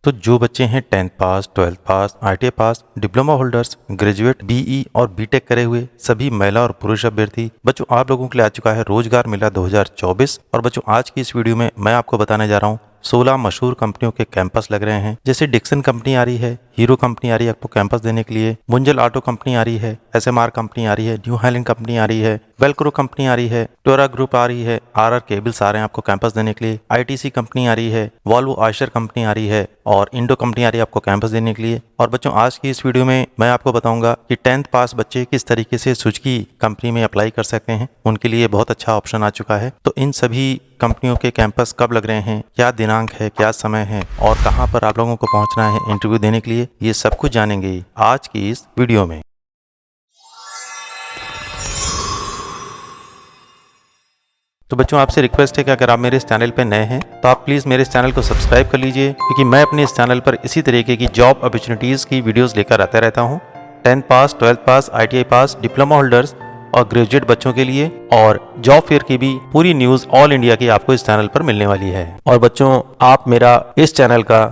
तो जो बच्चे हैं 10th pass, 12th pass, ITI pass, diploma holders, graduate, BE और BTech करे हुए सभी महिला और पुरुष अभ्यर्थी बच्चों आप लोगों के लिए आ चुका है रोजगार मेला 2024। और बच्चों आज की इस वीडियो में मैं आपको बताने जा रहा हूँ 16 मशहूर कंपनियों के कैंपस लग रहे हैं। जैसे डिक्सन कंपनी आ रही है, हीरो कंपनी आ रही है आपको कैंपस देने के लिए, मुंजल ऑटो कंपनी आ रही है, SMR कंपनी आ रही है, न्यू हाइलैंड कंपनी आ रही है, वेलक्रो कंपनी आ रही है, टोरा ग्रुप आ रही है, RR केबल्स आ रहे हैं आपको कैंपस देने के लिए, ITC कंपनी आ रही है, वॉल्वो आयशर कंपनी आ रही है और इंडो कंपनी आ रही है आपको कैंपस देने के लिए। और बच्चों आज की इस वीडियो में मैं आपको बताऊंगा कि 10th पास बच्चे किस तरीके से सुजुकी कंपनी में अप्लाई कर सकते हैं। उनके लिए बहुत अच्छा ऑप्शन आ चुका है। तो इन सभी कंपनियों के कैंपस कब लग रहे हैं, क्या दिनांक है, क्या समय है और कहां पर आप लोगों को पहुंचना है इंटरव्यू देने के लिए, ये सब कुछ जानेंगे आज की इस वीडियो में। तो बच्चों आपसे रिक्वेस्ट है कि अगर आप मेरे इस चैनल पर नए हैं तो आप प्लीज़ मेरे इस चैनल को सब्सक्राइब कर लीजिए, क्योंकि मैं अपने इस चैनल पर इसी तरीके की जॉब अपॉर्चुनिटीज़ की वीडियोस लेकर आता रहता हूं। 10th पास, 12th पास, ITI पास, डिप्लोमा होल्डर्स और ग्रेजुएट बच्चों के लिए और जॉब फेयर की भी पूरी न्यूज़ ऑल इंडिया की आपको इस चैनल पर मिलने वाली है। और बच्चों आप मेरा इस चैनल का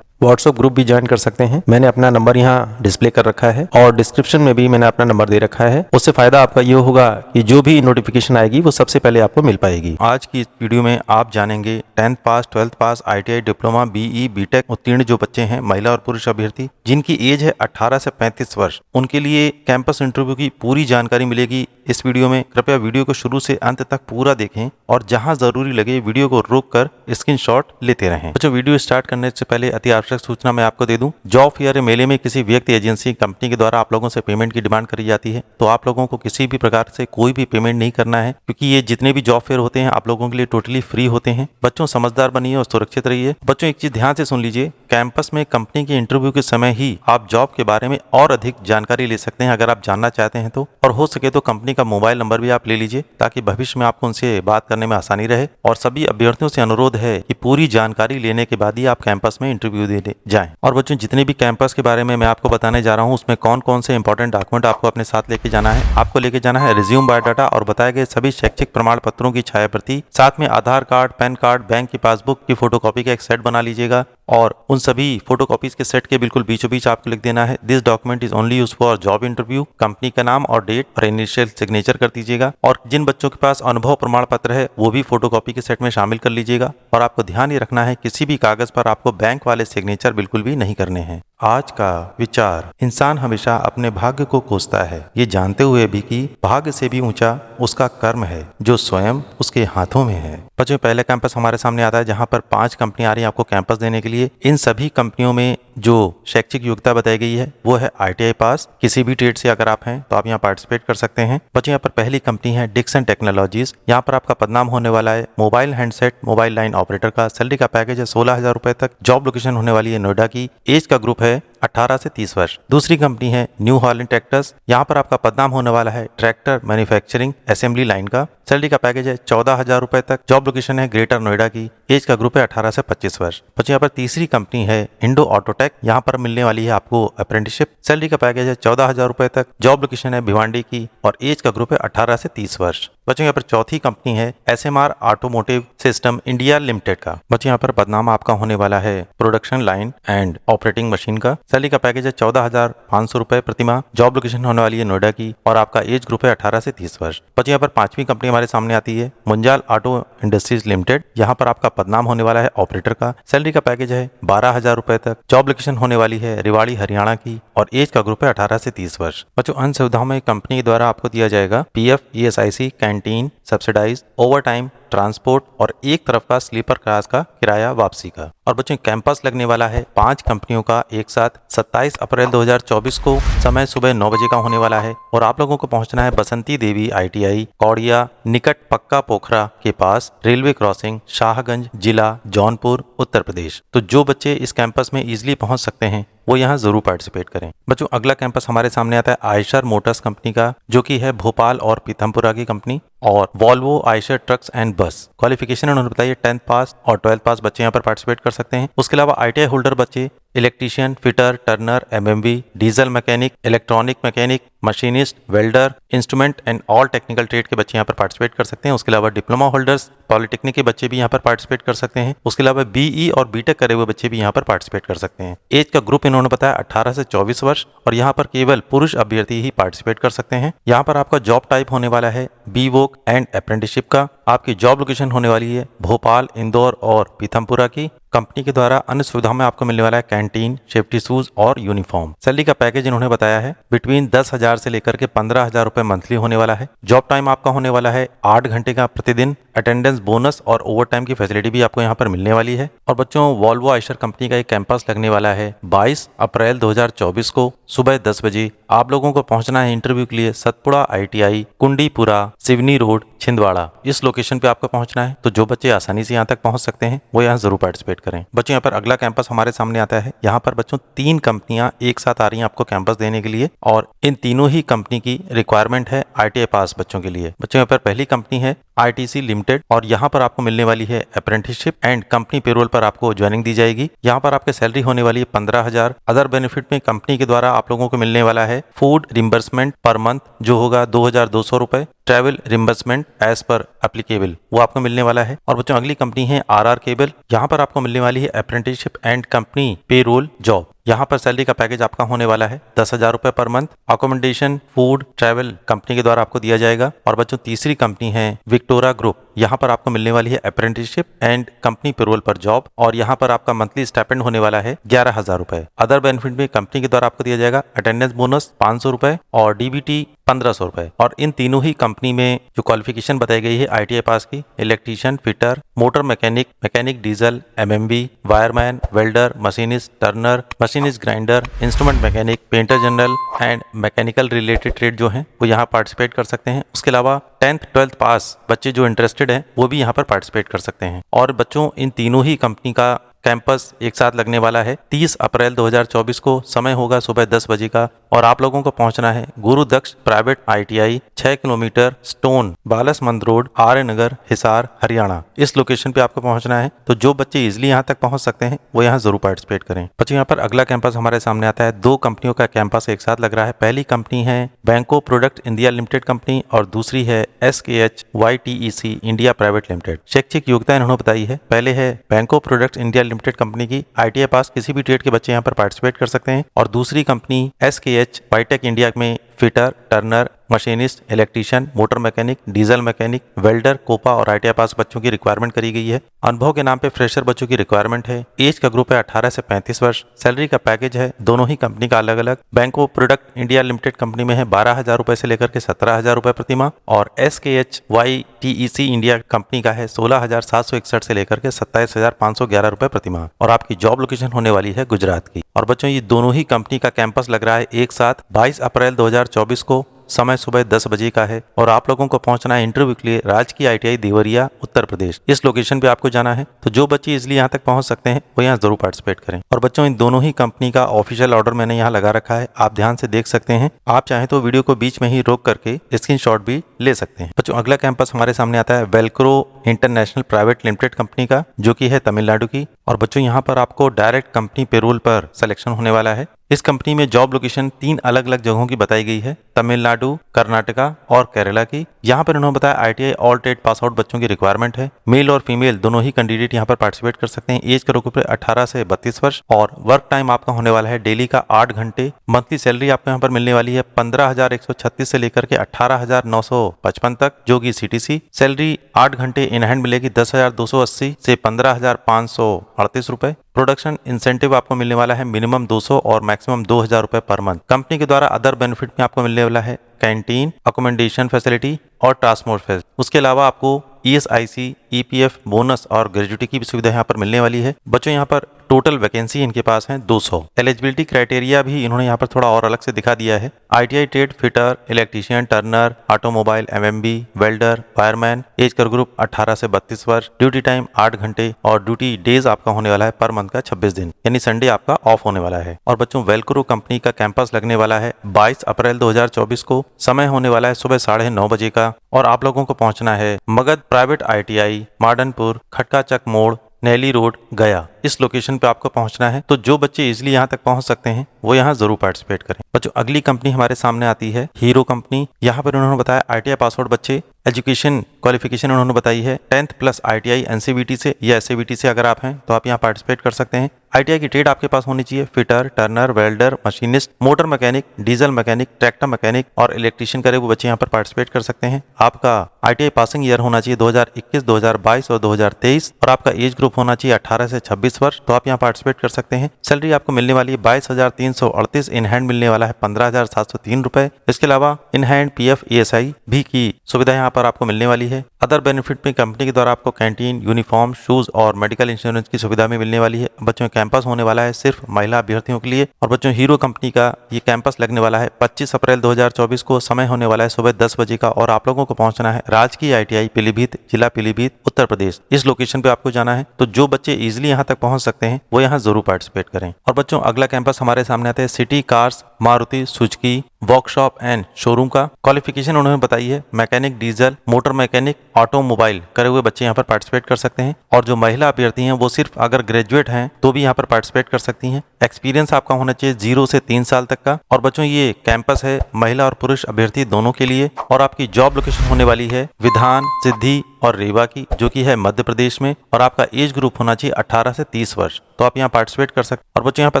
व्हाट्सएप ग्रुप भी ज्वाइन कर सकते हैं। मैंने अपना नंबर यहाँ डिस्प्ले कर रखा है और डिस्क्रिप्शन में भी मैंने अपना नंबर दे रखा है। उससे फायदा आपका ये होगा कि जो भी नोटिफिकेशन आएगी वो सबसे पहले आपको मिल पाएगी। आज की इस वीडियो में आप जानेंगे 10th pass, 12th pass, ITI, diploma, BE, BTech उत्तीर्ण जो बच्चे हैं महिला और पुरुष अभ्यर्थी जिनकी एज है 18 से 35 वर्ष, उनके लिए कैंपस इंटरव्यू की पूरी जानकारी मिलेगी इस वीडियो में। कृपया वीडियो को शुरू से अंत तक पूरा देखें और जहां जरूरी लगे वीडियो को रोक कर स्क्रीनशॉट लेते रहें। बच्चों वीडियो स्टार्ट करने से पहले अति आवश्यक सूचना मैं आपको दे दूं, जॉब फेयर मेले में किसी व्यक्ति, एजेंसी, कंपनी के द्वारा आप लोगों से पेमेंट की डिमांड करी जाती है। तो आप लोगों को किसी भी प्रकार से कोई भी पेमेंट नहीं करना है, क्योंकि ये जितने भी जॉब फेयर होते हैं आप लोगों के लिए टोटली फ्री होते हैं। बच्चों समझदार बनिए और सुरक्षित रहिए। बच्चों एक चीज ध्यान से सुन लीजिए, कैंपस में कंपनी के इंटरव्यू के समय ही आप जॉब के बारे में और अधिक जानकारी ले सकते हैं अगर आप जानना चाहते हैं तो। और हो सके तो कंपनी का मोबाइल नंबर भी आप ले लीजिए ताकि भविष्य में आपको उनसे बात करने में आसानी रहे। और सभी अभ्यर्थियों से अनुरोध है कि पूरी जानकारी लेने के बाद ही आप कैंपस में इंटरव्यू देने जाएं। और बच्चों जितने भी कैंपस के बारे में मैं आपको बताने जा रहा हूं उसमें कौन कौन से इंपॉर्टेंट डॉक्यूमेंट आपको अपने साथ लेके जाना है। आपको लेके जाना है रिज्यूम, बायोडाटा और बताए गए सभी शैक्षिक प्रमाण पत्रों की छायाप्रति, साथ में आधार कार्ड, पैन कार्ड, बैंक की पासबुक की फोटोकॉपी का एक सेट बना लीजिएगा। और उन सभी फोटोकॉपीज के सेट के बिल्कुल बीचों बीच आपको लिख देना है, this document is only use for job interview. Company का नाम और डेट और इनिशियल सिग्नेचर कर दीजिएगा। और जिन बच्चों के पास अनुभव प्रमाण पत्र है वो भी फोटोकॉपी के सेट में शामिल कर लीजिएगा। और आपको ध्यान ये रखना है किसी भी कागज पर आपको बैंक वाले सिग्नेचर बिल्कुल भी नहीं करने हैं। आज का विचार, इंसान हमेशा अपने भाग्य को कोसता है, ये जानते हुए भी कि भाग्य से भी ऊंचा उसका कर्म है जो स्वयं उसके हाथों में है। बच्चों पहले कैंपस हमारे सामने आता है जहां पर 5 कंपनी आ रही है आपको कैंपस देने के लिए। इन सभी कंपनियों में जो शैक्षिक योग्यता बताई गई है वो है ITI पास। किसी भी ट्रेड से अगर आप हैं तो आप यहाँ पार्टिसिपेट कर सकते हैं। बच्चों यहाँ पर पहली कंपनी है डिक्सन टेक्नोलॉजीज। यहाँ पर आपका पदनाम होने वाला है mobile handset mobile line operator का। सैलरी का पैकेज है 16,000 रुपए तक। जॉब लोकेशन होने वाली है नोएडा की। एज का ग्रुप है 18 से 30 वर्ष। दूसरी कंपनी है न्यू हाइलैंड ट्रैक्टर्स। यहाँ पर आपका पदनाम होने वाला है ट्रैक्टर मैन्युफैक्चरिंग असेंबली लाइन का। सैलरी का पैकेज है 14,000 रुपए तक। जॉब लोकेशन है ग्रेटर नोएडा की। एज का ग्रुप है 18 से 25 वर्ष। बच्चों यहाँ पर तीसरी कंपनी है इंडो ऑटोटेक। यहाँ पर मिलने वाली है आपको अप्रेंटिसशिप। सैलरी का पैकेज है 14,000 रुपए तक। जॉब लोकेशन है भिवांडी की और एज का ग्रुप है 18 से 30 वर्ष। बच्चों यहाँ पर चौथी कंपनी है SMR automotive system India limited का। बच्चों यहाँ पर पदनाम आपका होने वाला है production line and operating machine का। सैलरी का पैकेज है 14,500 रुपए प्रति माह। जॉब लोकेशन होने वाली है नोएडा की और आपका एज ग्रुप है 18 से 30 वर्ष। बच्चों यहाँ पर पांचवी कंपनी हमारे सामने आती है मुंजाल ऑटो इंडस्ट्रीज लिमिटेड। यहाँ पर आपका पदनाम होने वाला है ऑपरेटर का। सैलरी का पैकेज है 12,000 रुपए तक। जॉब लोकेशन होने वाली है रेवाड़ी हरियाणा की और एज का ग्रुप है 18 से 30 वर्ष। बच्चों अन्य सुविधाओं में कंपनी के द्वारा आपको दिया जाएगा PF, ESIC, canteen, subsidize, overtime, transport और एक तरफ का स्लीपर क्लास का किराया वापसी का। और बच्चों कैंपस लगने वाला है 5 कंपनियों का एक साथ 27 अप्रैल 2024 को। समय सुबह 9 बजे का होने वाला है और आप लोगों को पहुंचना है बसंती देवी ITI कौड़िया निकट पक्का पोखरा के पास, रेलवे क्रॉसिंग, शाहगंज, जिला जौनपुर, उत्तर प्रदेश। तो जो बच्चे इस कैंपस में इजिली पहुंच सकते हैं वो यहाँ जरूर पार्टिसिपेट करें। बच्चों अगला कैंपस हमारे सामने आता है आयशर मोटर्स कंपनी का, जो कि है भोपाल और पीथमपुरा की कंपनी। और वॉल्वो आयशर ट्रक्स एंड बस। क्वालिफिकेशन उन्होंने बताइए 10th पास और 12th पास बच्चे यहाँ पर पार्टिसिपेट कर सकते हैं। उसके अलावा ITI होल्डर बच्चे electrician, fitter, Turner, MMV, diesel mechanic, electronic mechanic, machinist, welder, instrument and all technical trade के बच्चे यहाँ पर पार्टिसिपेट कर सकते हैं। उसके अलावा डिप्लोमा होल्डर्स, पॉलिटेक्निक के बच्चे भी यहाँ पर पार्टिसिपेट कर सकते हैं। उसके अलावा बीई और बीटेक करे हुए बच्चे भी यहाँ पर पार्टिसिपेट कर सकते हैं। एज का ग्रुप इन्होंने बताया 18 से 24 वर्ष और यहाँ पर केवल पुरुष अभ्यर्थी ही पार्टिसिपेट कर सकते हैं। यहाँ पर आपका जॉब टाइप होने वाला है बी वोक एंड अप्रेंटिसशिप का। आपकी जॉब लोकेशन होने वाली है भोपाल, इंदौर और पीथमपुरा की। कंपनी के द्वारा अन्य सुविधाओं में आपको मिलने वाला है कैंटीन, सेफ्टी शूज और यूनिफॉर्म। सैलरी का पैकेज इन्होंने बताया है बिटवीन 10,000 से लेकर के 15,000 रुपए मंथली होने वाला है। जॉब टाइम आपका होने वाला है 8 घंटे का प्रतिदिन। अटेंडेंस बोनस और ओवर टाइम की फैसिलिटी भी आपको यहाँ पर मिलने वाली है। और बच्चों, वॉल्वो आइशर कंपनी का एक कैंपस लगने वाला है 22 अप्रैल 2024 को सुबह 10 बजे। आप लोगों को पहुंचना है इंटरव्यू के लिए सतपुड़ा ITI, कुंडीपुरा, सिवनी रोड, छिंदवाड़ा। इस लोकेशन पे आपको पहुंचना है। तो जो बच्चे आसानी से यहाँ तक पहुंच सकते हैं वो यहाँ जरूर पार्टिसिपेट करें। बच्चों, यहाँ पर अगला कैंपस हमारे सामने आता है। यहाँ पर बच्चों 3 कंपनियां एक साथ आ रही हैं आपको कैंपस देने के लिए और इन तीनों ही कंपनी की रिक्वायरमेंट है ITI पास बच्चों के लिए। बच्चों, यहाँ पर पहली कंपनी है ITC लिमिटेड और यहाँ पर आपको मिलने वाली है अप्रेंटिसशिप एंड कंपनी पेरोल पर आपको ज्वाइनिंग दी जाएगी। यहाँ पर आपके सैलरी होने वाली है 15,000। अदर बेनिफिट में कंपनी के द्वारा आप लोगों को मिलने वाला है फूड रिम्बर्समेंट पर मंथ जो होगा 2,200 रुपए। Travel reimbursement as per applicable वो आपको मिलने वाला है। और बच्चों, अगली कंपनी है RR केबल। यहाँ पर आपको मिलने वाली है apprenticeship and company payroll job. यहाँ पर सैलरी का पैकेज आपका होने वाला है 10,000 रुपए per month. Accommodation, food, travel company के द्वारा आपको दिया जाएगा। और बच्चों, तीसरी कंपनी है विक्टोरा ग्रुप। यहाँ पर आपको मिलने वाली है अप्रेंटिसशिप एंड कंपनी पेरोल पर जॉब और यहाँ पर आपका मंथली स्टाइपेंड होने वाला है 11,000 रुपए। अदर बेनिफिट में कंपनी के द्वारा आपको दिया जाएगा अटेंडेंस बोनस 500 रुपए और DBT 1500 रुपए। और इन तीनों ही कंपनी में जो क्वालिफिकेशन बताई गई है ITI पास की, electrician, fitter, motor mechanic, mechanic diesel, MMB, wireman, welder, machinist, Turner, machinist grinder, instrument mechanic, painter general and mechanical related trade जो हैं वो यहाँ पार्टिसिपेट कर सकते हैं। उसके अलावा 10th 12th पास बच्चे जो इंटरेस्टेड हैं वो भी यहाँ पर पार्टिसिपेट कर सकते हैं। और बच्चों, इन तीनों ही कंपनी का कैंपस एक साथ लगने वाला है 30 अप्रैल 2024 को। समय होगा सुबह 10 बजे का और आप लोगों को पहुंचना है Gurudaksh private ITI 6 kilometre stone Balsamand road, Arya Nagar, Hisar, Haryana. इस लोकेशन पे आपको पहुंचना है। तो जो बच्चे इजिली यहाँ तक पहुंच सकते हैं वो यहाँ जरूर पार्टिसिपेट करें। बच्चे, यहाँ पर अगला कैंपस हमारे सामने आता है। 2 कंपनियों का कैंपस एक साथ लग रहा है। पहली कंपनी है बैंको प्रोडक्ट इंडिया लिमिटेड कंपनी और दूसरी है SKH YTEC India private limited. शैक्षिक योग्यता इन्होंने बताई है। पहले है बैंको प्रोडक्ट इंडिया लिमिटेड कंपनी की ITI पास किसी भी ट्रेड के बच्चे यहाँ पर पार्टिसिपेट कर सकते हैं। और दूसरी कंपनी SKH वाईटेक इंडिया में fitter, turner, machinist, electrician, motor mechanic, diesel mechanic, welder, COPA और ITI पास बच्चों की रिक्वायरमेंट करी गई है। अनुभव के नाम पे फ्रेशर बच्चों की रिक्वायरमेंट है। एज का ग्रुप है 18 से 35 वर्ष। सैलरी का पैकेज है दोनों ही कंपनी का अलग अलग। बैंको प्रोडक्ट इंडिया लिमिटेड कंपनी में है 12,000 रुपए से लेकर के 17,000 रुपए प्रति माह और SKH YTEC इंडिया कंपनी का है 16,761 से लेकर के 27,511 रुपए प्रति माह। और आपकी जॉब लोकेशन होने वाली है गुजरात की। और बच्चों, ये दोनों ही कंपनी का कैंपस लग रहा है एक साथ 22 अप्रैल 2024 को। समय सुबह 10 बजे का है और आप लोगों को पहुंचना है इंटरव्यू के लिए राजकीय ITI देवरिया, उत्तर प्रदेश। इस लोकेशन पे आपको जाना है। तो जो बच्चे इसलिए यहाँ तक पहुंच सकते हैं वो यहाँ जरूर पार्टिसिपेट करें। और बच्चों, इन दोनों ही कंपनी का ऑफिशियल ऑर्डर मैंने यहाँ लगा रखा है, आप ध्यान से देख सकते हैं। आप चाहें तो वीडियो को बीच में ही रोक करके स्क्रीनशॉट भी ले सकते हैं। बच्चों, अगला कैंपस हमारे सामने आता है Velcro international private limited company का, जो की है तमिलनाडु की। और बच्चों, यहाँ पर आपको डायरेक्ट कंपनी पेरोल पर सिलेक्शन होने वाला है। इस कंपनी में जॉब लोकेशन 3 अलग अलग जगहों की बताई गई है, तमिलनाडु, कर्नाटका और केरला की। यहाँ पर उन्होंने बताया ITI all trade pass out बच्चों की रिक्वायरमेंट है। मेल और फीमेल दोनों ही कैंडिडेट यहाँ पर पार्टिसिपेट कर सकते हैं। एज का ग्रुप है 18 से 32 वर्ष और वर्क टाइम आपका होने वाला है डेली का 8 घंटे। मंथली सैलरी आपको यहाँ पर मिलने वाली है 15,136 से लेकर के 18,955 तक, जो की CTC। सैलरी 8 घंटे इन हैंड मिलेगी 10,280 से 15,538 रुपए। प्रोडक्शन इंसेंटिव आपको मिलने वाला है मिनिमम 200 और मैक्सिमम 2,000 रुपए पर मंथ। कंपनी के द्वारा अदर बेनिफिट में आपको मिलने वाला है कैंटीन, अकोमोडेशन फैसिलिटी और ट्रांसपोर्ट फैसिलिटी। उसके अलावा आपको ESIC, EPF, बोनस और ग्रेजुटी की भी सुविधा यहाँ पर मिलने वाली है। बच्चों, यहाँ पर टोटल वैकेंसी इनके पास है 200। एलिजिबिलिटी क्राइटेरिया भी इन्होंने यहाँ पर थोड़ा और अलग से दिखा दिया है। ITI trade, fitter, electrician, turner, automobile, MMB, welder, wireman. Age का ग्रुप 18 से 32 वर्ष। ड्यूटी टाइम 8 घंटे और ड्यूटी डेज आपका होने वाला है पर मंथ का 26 दिन, यानी संडे आपका ऑफ होने वाला है। और बच्चों, वेल्क्रो कंपनी का कैंपस लगने वाला है 22 अप्रैल 2024 को। समय होने वाला है सुबह 9:30 बजे का और आप लोगों को पहुंचना है मगध प्राइवेट ITI, मार्डनपुर, खटका चक मोड़, नैली रोड, गया। इस लोकेशन पे आपको पहुंचना है। तो जो बच्चे इजीली यहाँ तक पहुंच सकते हैं वो यहाँ जरूर पार्टिसिपेट करें। बच्चों अगली कंपनी हमारे सामने आती है हीरो कंपनी। यहाँ पर उन्होंने बताया ITI पास आउट बच्चे, एजुकेशन क्वालिफिकेशन उन्होंने बताई है 10th प्लस ITI NCVT से या SAVT से अगर आप हैं तो आप यहाँ पार्टिसिपेट कर सकते हैं। ITI की ट्रेड आपके पास होनी चाहिए fitter, Turner, welder, machinist, motor mechanic, diesel mechanic, tractor mechanic और इलेक्ट्रीशियन करे वो बच्चे यहाँ पर पार्टिसिपेट कर सकते हैं। आपका ITI पासिंग ईयर होना चाहिए 2021, 2022 और 2023 और आपका एज ग्रुप होना चाहिए 18 से 26 वर्ष। तो आप यहाँ पार्टिसिपेट कर सकते हैं। सैलरी आपको मिलने वाली है 22,338, इन हैंड मिलने वाला है 15,703 रुपए। इसके अलावा इन हैंड PF ESI भी की सुविधा यहाँ पर आपको मिलने वाली है। अदर बेनिफिट में कंपनी के द्वारा आपको कैंटीन, यूनिफॉर्म, शूज और मेडिकल इंश्योरेंस की सुविधा में मिलने वाली है। बच्चों कैंपस होने वाला है सिर्फ महिला अभ्यर्थियों के लिए। और बच्चों हीरो कंपनी का ये कैंपस लगने वाला है 25 अप्रैल 2024 को। समय होने वाला है सुबह 10 बजे का और आप लोगों को पहुंचना है राजकीय ITI पीलीभीत, जिला पीलीभीत, उत्तर प्रदेश। इस लोकेशन पे आपको जाना है। तो जो बच्चे इजिली यहाँ तक पहुंच सकते हैं वो यहाँ जरूर पार्टिसिपेट करें। और बच्चों अगला कैंपस हमारे सामने आता है city cars Maruti Suzuki workshop and showroom का। क्वालिफिकेशन उन्होंने बताई है mechanic, diesel, motor mechanic, automobile करे हुए बच्चे यहाँ पर पार्टिसिपेट कर सकते हैं। और जो महिला अभ्यर्थी हैं वो सिर्फ अगर ग्रेजुएट हैं तो भी यहाँ पर पार्टिसिपेट कर सकती हैं। एक्सपीरियंस आपका होना चाहिए 0 से 3 साल तक का। और बच्चों ये कैंपस है महिला और पुरुष अभ्यर्थी दोनों के लिए। और आपकी जॉब लोकेशन होने वाली है विधान, सिद्धि और रीवा की, जो कि है मध्य प्रदेश में। और आपका एज ग्रुप होना चाहिए 18 से 30 वर्ष। तो आप यहाँ पार्टिसिपेट कर सकते हैं। और बच्चों यहाँ पर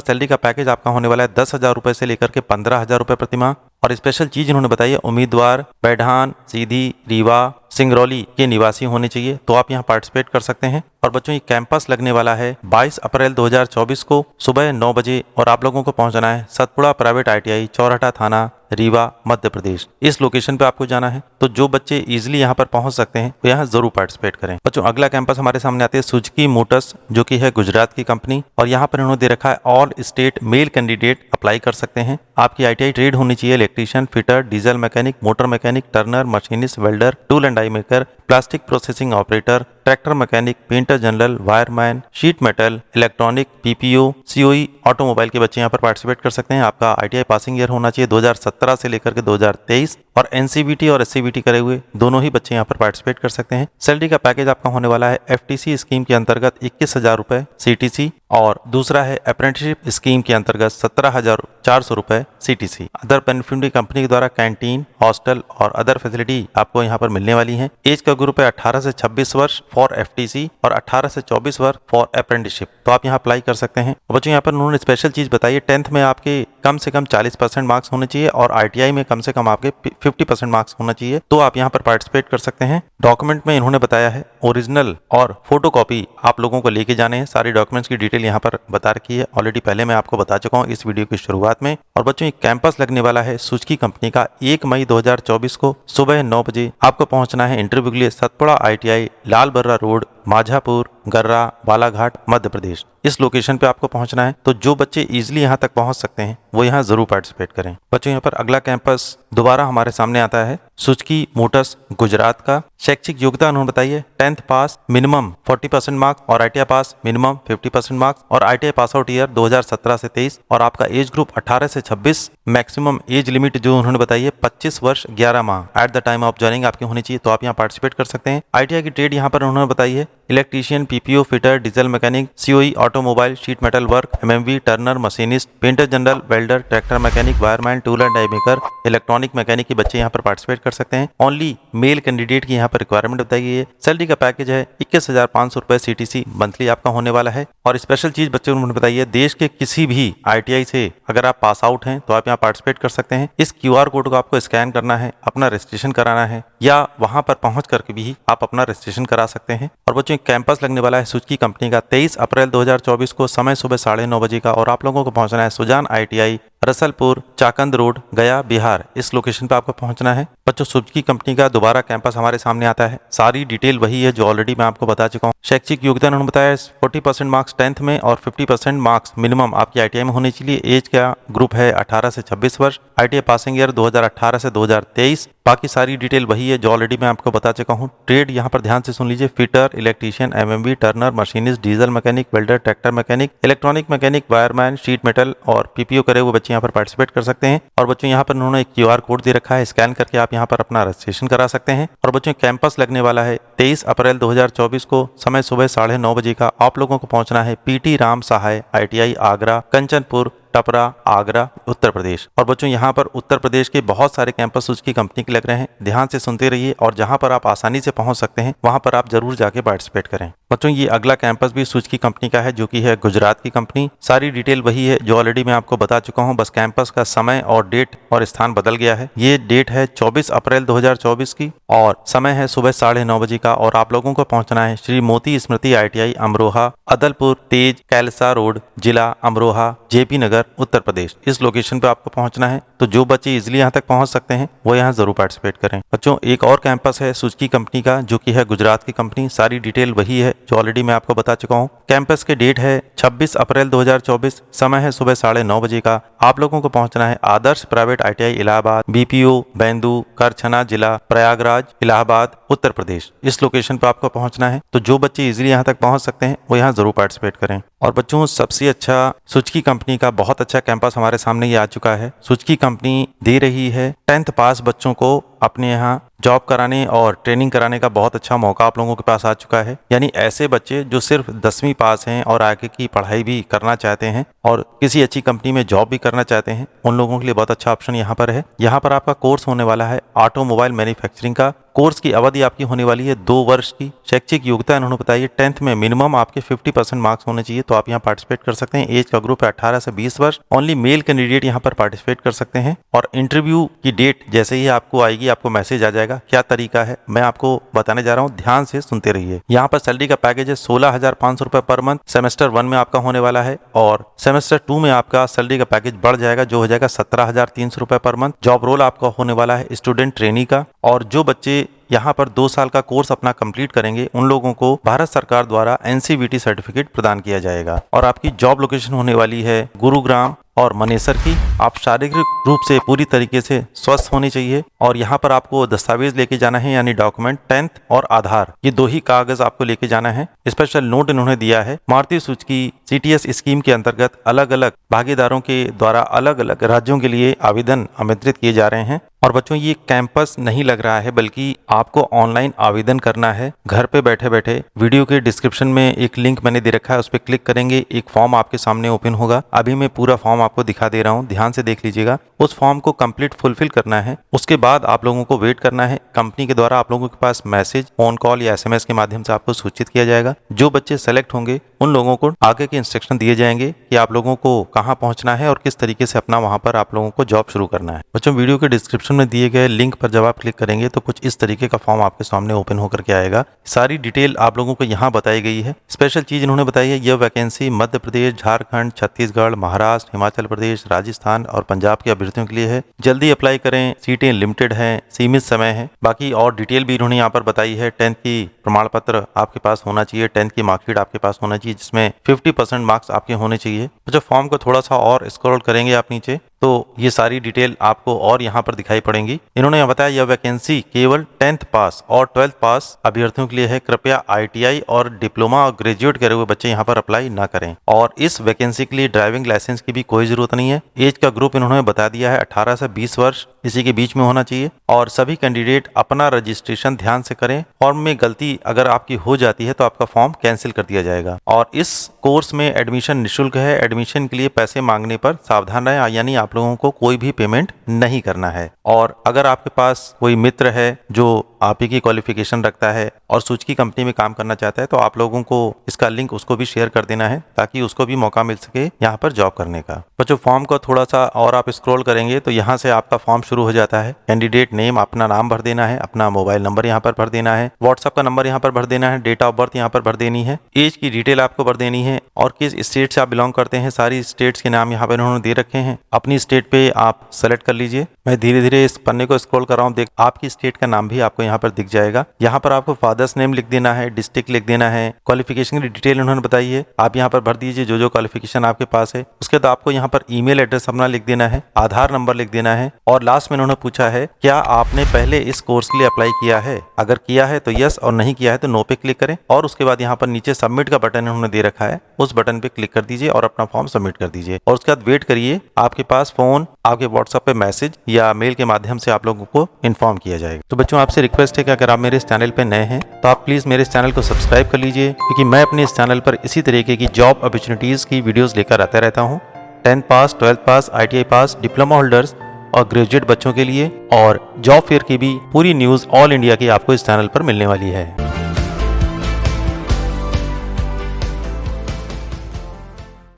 सैलरी का पैकेज आपका होने वाला है 10,000 रुपए से लेकर के 15,000 रुपए प्रति माह। और स्पेशल चीज इन्होंने बताई है उम्मीदवार बैठान, सीधी, रीवा, सिंगरौली के निवासी होने चाहिए। तो आप यहाँ पार्टिसिपेट कर सकते हैं। और बच्चों ये कैंपस लगने वाला है 22 अप्रैल 2024 को सुबह 9 बजे और आप लोगों को पहुंचना है सतपुड़ा प्राइवेट ITI, चौराहा थाना, रीवा, मध्य प्रदेश। इस लोकेशन पे आपको जाना है। तो जो बच्चे इजीली यहाँ पर पहुंच सकते हैं वो यहाँ जरूर पार्टिसिपेट करें। बच्चों अगला कैंपस हमारे सामने आते हैं सुजुकी मोटर्स, जो कि है गुजरात की कंपनी। और यहाँ पर इन्होंने दे रखा है all state male candidate apply कर सकते हैं। आपकी ITI ट्रेड होनी चाहिए electrician, fitter, diesel mechanic, motor mechanic, turner, machinist, welder, tool and die maker, plastic processing operator, tractor mechanic, painter general, wireman, sheet metal, electronic, PPO, COE, automobile के बच्चे यहाँ पर पार्टिसिपेट कर सकते हैं। आपका ITI पासिंग ईयर होना चाहिए 2017 से लेकर के 2023 और NCVT और SCVT करे हुए दोनों ही बच्चे यहाँ पर पार्टिसिपेट कर सकते हैं। सैलरी का पैकेज आपका होने वाला है FTC स्कीम के अंतर्गत 21,000 रुपए CTC और दूसरा है अप्रेंटिसशिप स्कीम के अंतर्गत 17,400 रुपए CTC। अदर बेनिफिट कंपनी के द्वारा कैंटीन, हॉस्टल और अदर फैसिलिटी आपको यहाँ पर मिलने वाली है। एज का ग्रुप है 18 से 26 वर्ष फॉर FTC और 18 से 24 वर्ष फॉर अप्रेंटिसशिप। तो आप यहाँ अप्लाई कर सकते हैं। बच्चों यहाँ पर उन्होंने स्पेशल चीज बताई है 10th में आपके कम से कम 40% मार्क्स होने चाहिए और ITI में कम से कम आपके 50% मार्क्स होना चाहिए। तो आप यहाँ पर पार्टिसिपेट कर सकते हैं। डॉक्यूमेंट में इन्होंने बताया है ओरिजिनल और फोटोकॉपी आप लोगों को लेके जाने हैं। सारी डॉक्यूमेंट्स की डिटेल यहाँ पर बता रखी है। ऑलरेडी पहले मैं आपको बता चुका हूँ इस वीडियो की शुरुआत में। और बच्चों ये कैंपस लगने वाला है सुजुकी कंपनी का 1 मई 2024 को सुबह 9 बजे। आपको पहुंचना है इंटरव्यू के लिए सतपुड़ा ITI, लाल बर्रा रोड, माझापुर, गर्रा, बालाघाट, मध्य प्रदेश। इस लोकेशन पे आपको पहुंचना है। तो जो बच्चे इजीली यहाँ तक पहुंच सकते हैं वो यहाँ जरूर पार्टिसिपेट करें। बच्चों यहाँ पर अगला कैंपस दोबारा हमारे सामने आता है सुजुकी मोटर्स गुजरात का। शैक्षिक योग्यता उन्होंने बताई है 10th पास मिनिमम 40% मार्क्स और ITI पास मिनिमम 50% मार्क्स और ITI पास आउट ईयर 2017 से 23 और आपका एज ग्रुप 18 से 26। मैक्सिमम एज लिमिट जो उन्होंने बताई है 25 वर्ष 11 माह at the time of joining आपकी होनी चाहिए। तो आप यहाँ पार्टिसिपेट कर सकते हैं। ITI की ट्रेड यहाँ पर उन्होंने बताई है electrician, PPO, fitter, diesel mechanic, COE, automobile, sheet metal work, MMV, turner, machinist, painter general, welder, tractor mechanic, wireman, tool and die maker, electronic mechanic के बच्चे यहाँ पर पार्टिसिपेट कर सकते हैं। ओनली मेल कैंडिडेट की यहाँ पर रिक्वायरमेंट बताई गई है। सैलरी का पैकेज है 21,500 रुपए CTC मंथली आपका होने वाला है। और स्पेशल चीज बच्चों ने बताई है देश के किसी भी ITI से अगर आप पास आउट हैं तो आप यहाँ पार्टिसिपेट कर सकते हैं। इस QR कोड को आपको स्कैन करना है, अपना रजिस्ट्रेशन कराना है या वहां पर पहुंच करके भी आप अपना रजिस्ट्रेशन करा सकते हैं। और बच्चों कैंपस लगने वाला है सुजुकी कंपनी का 23 अप्रैल 2024 को समय सुबह 9:30 बजे का और आप लोगों को पहुंचना है सुजान ITI, रसलपुर, चाकंद रोड, गया, बिहार। इस लोकेशन पे आपको पहुंचना है। बच्चों सुजुकी कंपनी का दोबारा कैंपस हमारे सामने आता है। सारी डिटेल वही है जो ऑलरेडी मैं आपको बता चुका हूँ। शैक्षिक योग्यता उन्होंने बताया 40% मार्क्स 10th में और 50% मार्क्स मिनिमम आपकी ITI में होने चाहिए। एज का ग्रुप है 18 से 26 वर्ष। ITI पासिंग ईयर 2018 से 2023। बाकी सारी डिटेल वही है जो ऑलरेडी मैं आपको बता चुका हूँ। ट्रेड यहाँ पर ध्यान से सुन लीजिए fitter, electrician, MMV, turner, machinist, diesel mechanic, welder, tractor mechanic, electronic mechanic, wireman, sheet metal और PPO करे हुए बच्चे बच्चे यहाँ पर पार्टिसिपेट कर सकते हैं। और बच्चों यहाँ पर उन्होंने एक QR कोड दे रखा है, स्कैन करके आप यहाँ पर अपना रजिस्ट्रेशन करा सकते हैं। और बच्चों कैंपस लगने वाला है 23 अप्रैल 2024 को, समय सुबह 9:30 बजे का। आप लोगों को पहुंचना है PT राम सहाय ITI आगरा, कंचनपुर टपरा, आगरा, उत्तर प्रदेश। और बच्चों यहाँ पर उत्तर प्रदेश के बहुत सारे कैंपस सुजुकी कंपनी के लग रहे हैं, ध्यान से सुनते रहिए और जहाँ पर आप आसानी से पहुँच सकते हैं वहाँ पर आप जरूर जाके पार्टिसिपेट करें। बच्चों ये अगला कैंपस भी सुजुकी कंपनी का है, जो कि है गुजरात की कंपनी। सारी डिटेल वही है जो ऑलरेडी मैं आपको बता चुका हूँ, बस कैंपस का समय और डेट और स्थान बदल गया है। ये डेट है 24 अप्रैल 2024 की और समय है सुबह 9:30 बजे का। और आप लोगों को पहुंचना है श्री मोती स्मृति ITI अमरोहा, अदलपुर तेज कैलसा रोड, जिला अमरोहा, JP नगर, उत्तर प्रदेश। इस लोकेशन पे आपको पहुंचना है। तो जो बच्चे इजिली यहाँ तक पहुंच सकते हैं वो यहाँ जरूर पार्टिसिपेट करें। बच्चों एक और कैंपस है सुजुकी कंपनी का, जो कि है गुजरात की कंपनी। सारी डिटेल वही है जो ऑलरेडी मैं आपको बता चुका हूँ। कैंपस के डेट है 26 अप्रैल 2024, समय है सुबह 9:30 बजे का। आप लोगों को पहुंचना है Adarsh private ITI Allahabad, BPO Baindu, Karchhana जिला, प्रयागराज, इलाहाबाद, उत्तर प्रदेश। इस लोकेशन पर आपको पहुंचना है। तो जो बच्चे इजिली यहाँ तक पहुंच सकते हैं वो यहाँ जरूर पार्टिसिपेट करें। और बच्चों सबसे अच्छा सुजुकी कंपनी का बहुत अच्छा कैंपस हमारे सामने ये आ चुका है। सुजुकी कंपनी दे रही है 10th पास बच्चों को अपने यहाँ जॉब कराने और ट्रेनिंग कराने का बहुत अच्छा मौका आप लोगों के पास आ चुका है। यानी ऐसे बच्चे जो सिर्फ 10वीं पास हैं और आगे की पढ़ाई भी करना चाहते हैं और किसी अच्छी कंपनी में जॉब भी करना चाहते हैं, उन लोगों के लिए बहुत अच्छा ऑप्शन यहाँ पर है। यहाँ पर आपका कोर्स होने वाला है ऑटोमोबाइल मैन्युफैक्चरिंग का। कोर्स की अवधि आपकी होने वाली है 2 वर्ष की। शैक्षिक योग्यता इन्होंने बताई 10th में मिनिमम आपके 50% मार्क्स होने चाहिए, तो आप यहाँ पार्टिसिपेट कर सकते हैं। एज का ग्रुप है 18 से 20 वर्ष। ओनली मेल कैंडिडेट यहाँ पर पार्टिसिपेट कर सकते हैं। और इंटरव्यू की डेट जैसे ही आपको आएगी आपको मैसेज आ जाएगा। क्या तरीका है मैं आपको बताने जा रहा हूँ, ध्यान से सुनते रहिए। यहाँ पर सैलरी का पैकेज है 16,500 रुपए पर मंथ। सेमेस्टर 1 में आपका होने वाला है और सेमेस्टर 2 में आपका सैलरी का पैकेज बढ़ जाएगा, जो हो जाएगा 17,300 रुपए पर मंथ। जॉब रोल आपका होने वाला है स्टूडेंट ट्रेनी का। और जो बच्चे यहाँ पर 2 साल का कोर्स अपना कंप्लीट करेंगे उन लोगों को भारत सरकार द्वारा NCVT सर्टिफिकेट प्रदान किया जाएगा। और आपकी जॉब लोकेशन होने वाली है गुरुग्राम और मनेसर की। आप शारीरिक रूप से पूरी तरीके से स्वस्थ होनी चाहिए। और यहाँ पर आपको दस्तावेज लेके जाना है, यानी डॉक्यूमेंट 10th और आधार, ये 2 ही कागज आपको लेके जाना है। स्पेशल नोट इन्होंने दिया है, मारुति सुजुकी CTS स्कीम के अंतर्गत अलग अलग भागीदारों के द्वारा अलग अलग राज्यों के लिए आवेदन आमंत्रित किए जा रहे हैं। और बच्चों ये कैंपस नहीं लग रहा है, बल्कि आपको ऑनलाइन आवेदन करना है घर पे बैठे बैठे। वीडियो के डिस्क्रिप्शन में एक लिंक मैंने दे रखा है, उस पर क्लिक करेंगे, एक फॉर्म आपके सामने ओपन होगा। अभी मैं पूरा फॉर्म आपको दिखा दे रहा हूँ, ध्यान से देख लीजिएगा। उस फॉर्म को कंप्लीट फुलफिल करना है। उसके बाद आप लोगों को वेट करना है। कंपनी के द्वारा आप लोगों के पास मैसेज, फोन कॉल या SMS के माध्यम से आपको सूचित किया जाएगा। जो बच्चे सेलेक्ट होंगे उन लोगों को आगे के इंस्ट्रक्शन दिए जाएंगे कि आप लोगों को कहाँ पहुंचना है और किस तरीके से अपना वहां पर आप लोगों को जॉब शुरू करना है। बच्चों वीडियो के डिस्क्रिप्शन में दिए गए लिंक पर जब आप क्लिक करेंगे तो कुछ इस तरीके का फॉर्म आपके सामने ओपन होकर के आएगा। सारी डिटेल आप लोगों को यहाँ बताई गई है। स्पेशल चीज इन्होंने बताई है, यह वैकेंसी मध्य प्रदेश, झारखंड, छत्तीसगढ़, महाराष्ट्र, हिमाचल प्रदेश, राजस्थान और पंजाब के अभ्यर्थियों के लिए है। जल्दी अप्लाई करें, सीटें लिमिटेड हैं, सीमित समय है। बाकी और डिटेल भी इन्होंने यहाँ पर बताई है। 10th की प्रमाण पत्र आपके पास होना चाहिए, 10th की मार्कशीट आपके पास होना चाहिए, जिसमें 50% मार्क्स आपके होने चाहिए। तो जब फॉर्म को थोड़ा सा और स्क्रॉल करेंगे आप नीचे तो ये सारी डिटेल आपको और यहाँ पर दिखाई पड़ेंगी। इन्होंने बताया यह वैकेंसी केवल 10th पास और 12th पास अभ्यर्थियों के लिए है। कृपया ITI और डिप्लोमा और ग्रेजुएट करे हुए बच्चे यहाँ पर अप्लाई ना करें। और इस वैकेंसी के लिए ड्राइविंग लाइसेंस की भी कोई जरूरत नहीं है। एज का ग्रुप इन्होंने बता दिया है 18 से 20 वर्ष, इसी के बीच में होना चाहिए। और सभी कैंडिडेट अपना रजिस्ट्रेशन ध्यान से करें। फॉर्म में गलती अगर आपकी हो जाती है तो आपका फॉर्म कैंसिल कर दिया जाएगा। और इस कोर्स में एडमिशन निःशुल्क है। एडमिशन के लिए पैसे मांगने पर सावधान रहें, यानी आप लोगों को कोई भी पेमेंट नहीं करना है। और अगर आपके पास कोई मित्र है जो आप ही की क्वालिफिकेशन रखता है और सुजुकी कंपनी में काम करना चाहता है तो आप लोगों को इसका लिंक उसको भी शेयर कर देना है, ताकि उसको भी मौका मिल सके यहाँ पर जॉब करने का। बच्चों फॉर्म को थोड़ा सा और आप स्क्रॉल करेंगे तो यहाँ से आपका फॉर्म शुरू हो जाता है। कैंडिडेट नेम, अपना नाम भर देना है, अपना मोबाइल नंबर यहाँ पर भर देना है, व्हाट्सएप का नंबर यहाँ पर भर देना है, डेट ऑफ बर्थ यहाँ पर भर देनी है, एज की डिटेल आपको भर देनी है और किस स्टेट से आप बिलोंग करते हैं। सारी स्टेट्स के नाम यहाँ पर उन्होंने दे रखे हैं। अपनी स्टेट पे आप सेलेक्ट कर लीजिए। मैं धीरे धीरे इस पन्ने को स्क्रॉल कर रहा हूँ, देख आपकी स्टेट का नाम भी आपको यहाँ यहाँ पर दिख जाएगा। यहाँ पर आपको फादर्स नेम लिख देना है, डिस्ट्रिक्ट लिख देना है, क्वालिफिकेशन की डिटेल उन्होंने बताई है, आप यहाँ पर भर दीजिए जो जो क्वालिफिकेशन आपके पास है। उसके बाद आपको यहाँ पर ईमेल एड्रेस अपना लिख देना है, आधार नंबर लिख देना है, और लास्ट में उन्होंने पूछा है क्या आपने पहले इस कोर्स के लिए अप्लाई किया है। अगर किया है तो यस, और नहीं किया है तो नो पे क्लिक करें। और उसके बाद यहाँ पर नीचे सबमिट का बटन उन्होंने दे रखा है, उस बटन पे क्लिक कर दीजिए और अपना फॉर्म सबमिट कर दीजिए। और उसके बाद वेट करिए, आपके पास फोन, आपके व्हाट्सएप पे मैसेज या मेल के माध्यम से आप लोगों को इन्फॉर्म किया जाएगा। तो बच्चों आपसे रिक्वेस्ट है कि अगर आप मेरे इस चैनल पे नए हैं तो आप प्लीज मेरे इस चैनल को सब्सक्राइब कर लीजिए, क्योंकि मैं अपने इस चैनल पर इसी तरीके की जॉब अपॉर्चुनिटीज की वीडियोस लेकर आता रहता हूँ। 10th पास, 12th पास, ITI पास, डिप्लोमा होल्डर्स और ग्रेजुएट बच्चों के लिए, और जॉब फेयर की भी पूरी न्यूज ऑल इंडिया की आपको इस चैनल पर मिलने वाली है।